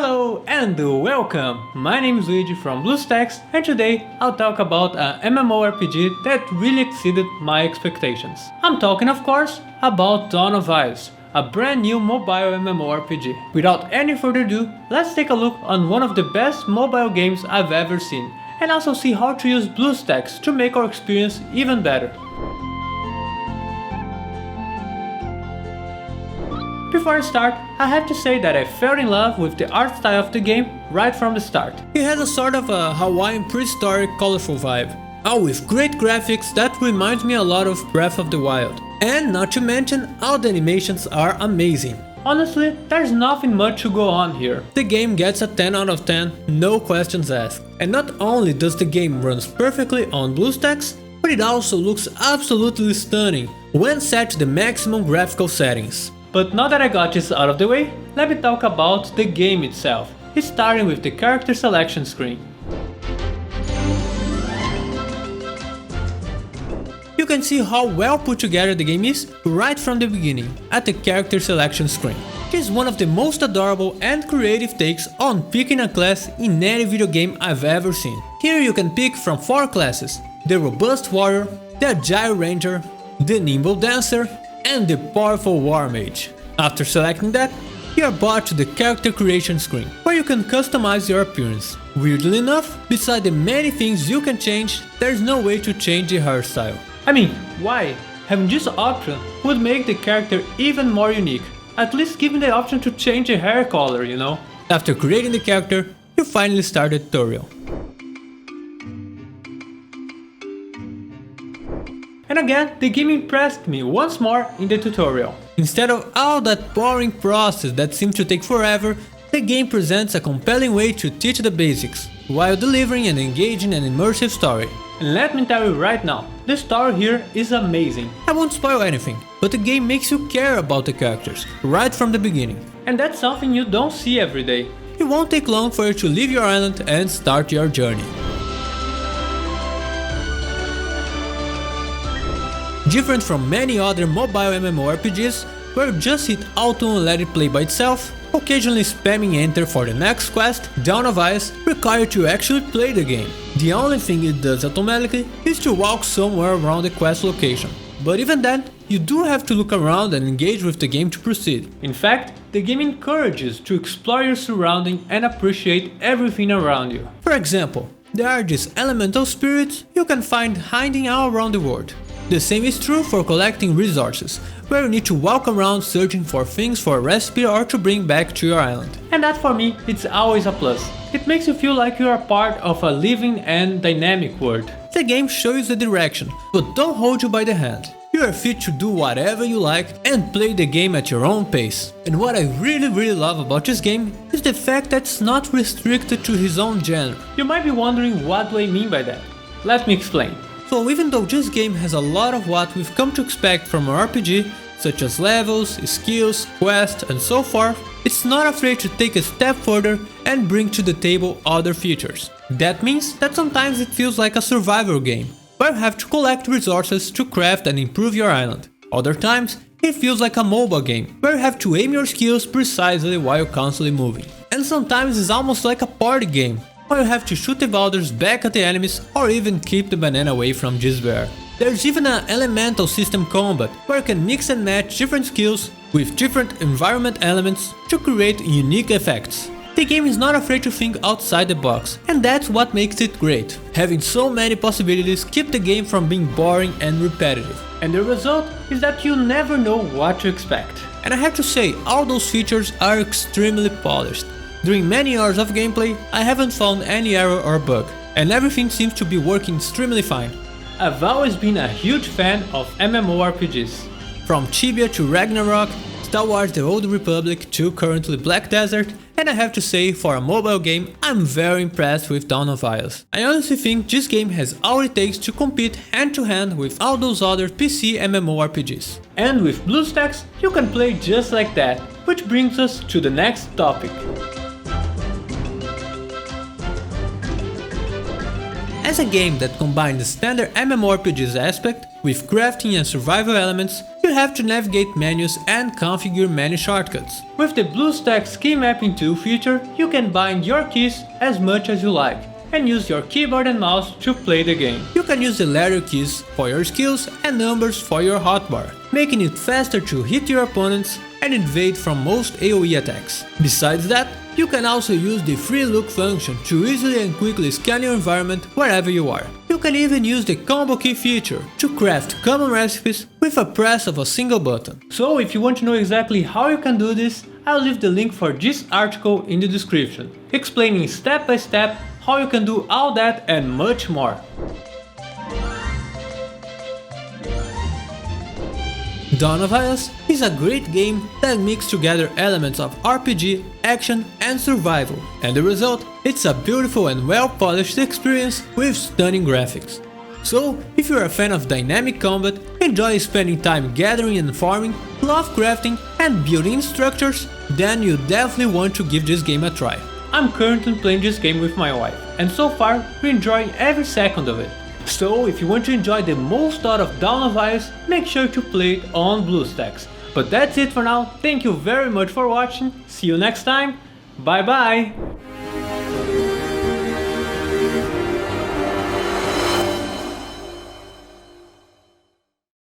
Hello and welcome! My name is Luigi from BlueStacks and today I'll talk about a MMORPG that really exceeded my expectations. I'm talking of course about Dawn of Ice, a brand new mobile MMORPG. Without any further ado, let's take a look on one of the best mobile games I've ever seen and also see how to use BlueStacks to make our experience even better. Before I start, I have to say that I fell in love with the art style of the game right from the start. It has a sort of a Hawaiian prehistoric colorful vibe, all with great graphics that reminds me a lot of Breath of the Wild. And not to mention, all the animations are amazing. Honestly, there's nothing much to go on here. The game gets a 10 out of 10, no questions asked. And not only does the game runs perfectly on BlueStacks, but it also looks absolutely stunning when set to the maximum graphical settings. But now that I got this out of the way, let me talk about the game itself, starting with the character selection screen. You can see how well put together the game is right from the beginning, at the character selection screen. It is one of the most adorable and creative takes on picking a class in any video game I've ever seen. Here you can pick from 4 classes: the robust warrior, the agile ranger, the nimble dancer, and the powerful war mage. After selecting that, you are brought to the character creation screen, where you can customize your appearance. Weirdly enough, beside the many things you can change, there's no way to change the hairstyle. I mean, why? Having this option would make the character even more unique, at least giving the option to change the hair color, you know? After creating the character, you finally start the tutorial. And again, the game impressed me once more in the tutorial. Instead of all that boring process that seems to take forever, the game presents a compelling way to teach the basics, while delivering an engaging and immersive story. And let me tell you right now, the story here is amazing. I won't spoil anything, but the game makes you care about the characters, right from the beginning. And that's something you don't see every day. It won't take long for you to leave your island and start your journey. Different from many other mobile MMORPGs, where you just hit auto and let it play by itself, occasionally spamming enter for the next quest, Dawn of Ice requires you to actually play the game. The only thing it does automatically is to walk somewhere around the quest location. But even then, you do have to look around and engage with the game to proceed. In fact, the game encourages you to explore your surrounding and appreciate everything around you. For example, there are these elemental spirits you can find hiding all around the world. The same is true for collecting resources, where you need to walk around searching for things for a recipe or to bring back to your island. And that for me, it's always a plus. It makes you feel like you are part of a living and dynamic world. The game shows the direction, but don't hold you by the hand. You are free to do whatever you like and play the game at your own pace. And what I really love about this game is the fact that it's not restricted to his own genre. You might be wondering what do I mean by that? Let me explain. So even though this game has a lot of what we've come to expect from an RPG, such as levels, skills, quests, and so forth, it's not afraid to take a step further and bring to the table other features. That means that sometimes it feels like a survival game, where you have to collect resources to craft and improve your island. Other times, it feels like a mobile game, where you have to aim your skills precisely while constantly moving. And sometimes it's almost like a party game, where you have to shoot the boulders back at the enemies or even keep the banana away from this bear. There's even an elemental system combat, where you can mix and match different skills with different environment elements to create unique effects. The game is not afraid to think outside the box, and that's what makes it great. Having so many possibilities keep the game from being boring and repetitive. And the result is that you never know what to expect. And I have to say, all those features are extremely polished. During many hours of gameplay, I haven't found any error or bug, and everything seems to be working extremely fine. I've always been a huge fan of MMORPGs. From Tibia to Ragnarok, Star Wars The Old Republic to currently Black Desert, and I have to say, for a mobile game, I'm very impressed with Dawn of Ice. I honestly think this game has all it takes to compete hand to hand with all those other PC MMORPGs. And with BlueStacks, you can play just like that, which brings us to the next topic. As a game that combines the standard MMORPGs aspect with crafting and survival elements, you you have to navigate menus and configure many shortcuts. With the BlueStacks key mapping tool feature, you can bind your keys as much as you like and use your keyboard and mouse to play the game. You can use the letter keys for your skills and numbers for your hotbar, making it faster to hit your opponents and evade from most AoE attacks. Besides that, you can also use the free look function to easily and quickly scan your environment wherever you are. You can even use the combo key feature to craft common recipes with a press of a single button. So if you want to know exactly how you can do this, I'll leave the link for this article in the description, explaining step by step how you can do all that and much more. Dawn of Ice is a great game that mixes together elements of RPG, action and survival, and the result, it's a beautiful and well-polished experience with stunning graphics. So, if you're a fan of dynamic combat, enjoy spending time gathering and farming, love crafting and building structures, then you definitely want to give this game a try. I'm currently playing this game with my wife, and so far we're enjoying every second of it. So if you want to enjoy the most out of Dawn of Ice, make sure to play it on BlueStacks. But that's it for now, thank you very much for watching, see you next time, bye bye!